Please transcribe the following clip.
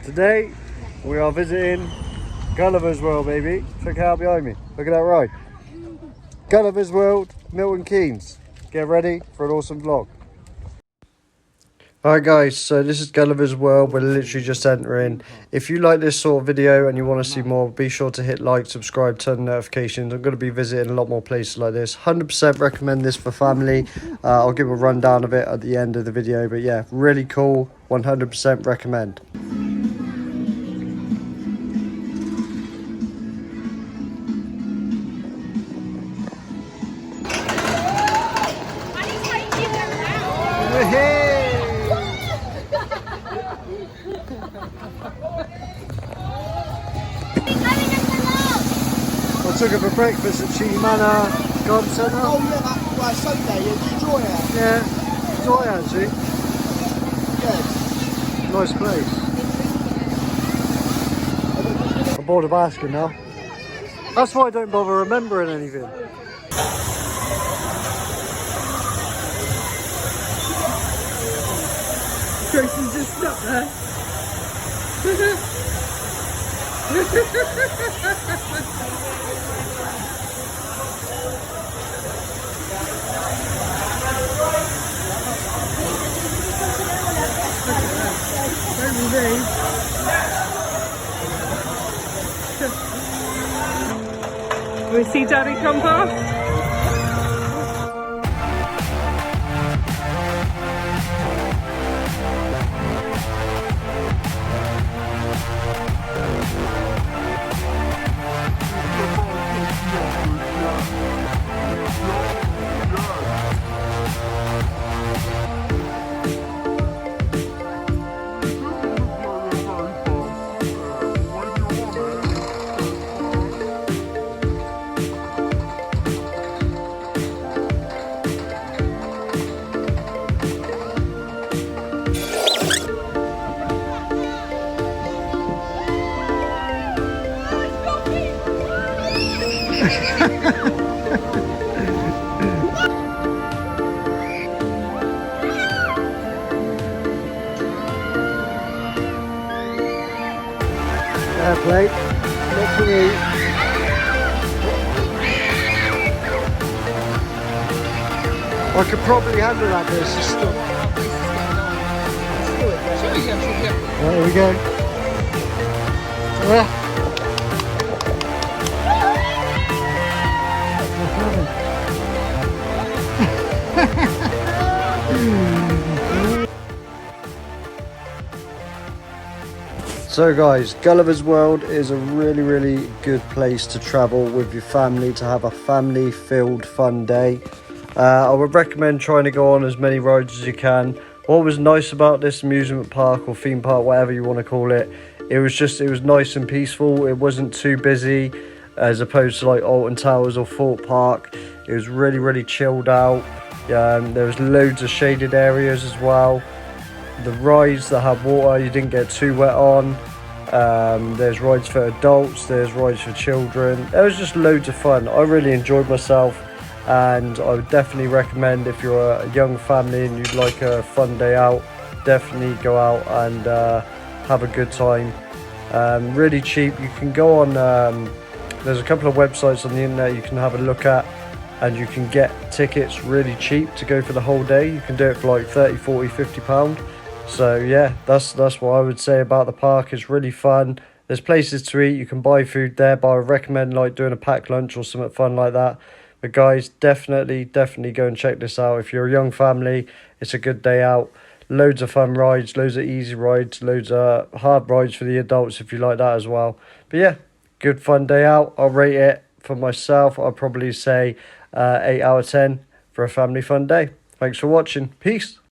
Today we are visiting Gulliver's World, baby. Check it out behind me. Look at that ride. Gulliver's World, Milton Keynes. Get ready for an awesome vlog. Alright guys, so this is Gulliver's World. We're literally just entering. If you like this sort of video and you want to see more, be sure to hit like, subscribe, turn notifications. I'm going to be visiting a lot more places like this. 100% recommend this for family. I'll give a rundown of it at the end of the video. But yeah, really cool. 100% recommend. I took her for breakfast at Cheatham Manor Garden Centre. Oh yeah, that Sunday, yeah, did you enjoy it? Yeah, enjoy it actually. Good. Nice place. I'm bored of asking now. That's why I don't bother remembering anything. Grayson's just stuck there. We see Daddy come past. Fair play. Not for me. I could probably handle that, but it's just stuck. There we go. Yeah. So guys, Gulliver's World is a really good place to travel with your family, to have a family filled fun day. I would recommend trying to go on as many rides as you can. What was nice about this amusement park or theme park, whatever you want to call it, it was nice and peaceful. It wasn't too busy as opposed to like Alton Towers or Fort Park. It was really chilled out. There was loads of shaded areas as well. The rides that had water you didn't get too wet on. There's rides for adults, there's rides for children. It was just loads of fun. I really enjoyed myself, and I would definitely recommend if you're a young family and you'd like a fun day out, definitely go out and have a good time. Really cheap. You can go on, there's a couple of websites on the internet you can have a look at, and you can get tickets really cheap to go for the whole day. You can do it for like 30, 40, 50 pound. So yeah, that's what I would say about the park. It's really fun. There's places to eat. You can buy food there, but I would recommend like doing a packed lunch or something fun like that. But guys, definitely go and check this out. If you're a young family, it's a good day out. Loads of fun rides, loads of easy rides, loads of hard rides for the adults if you like that as well. But yeah, good fun day out. I'll rate it for myself. I'll probably say 8 out of 10 for a family fun day. Thanks for watching. Peace.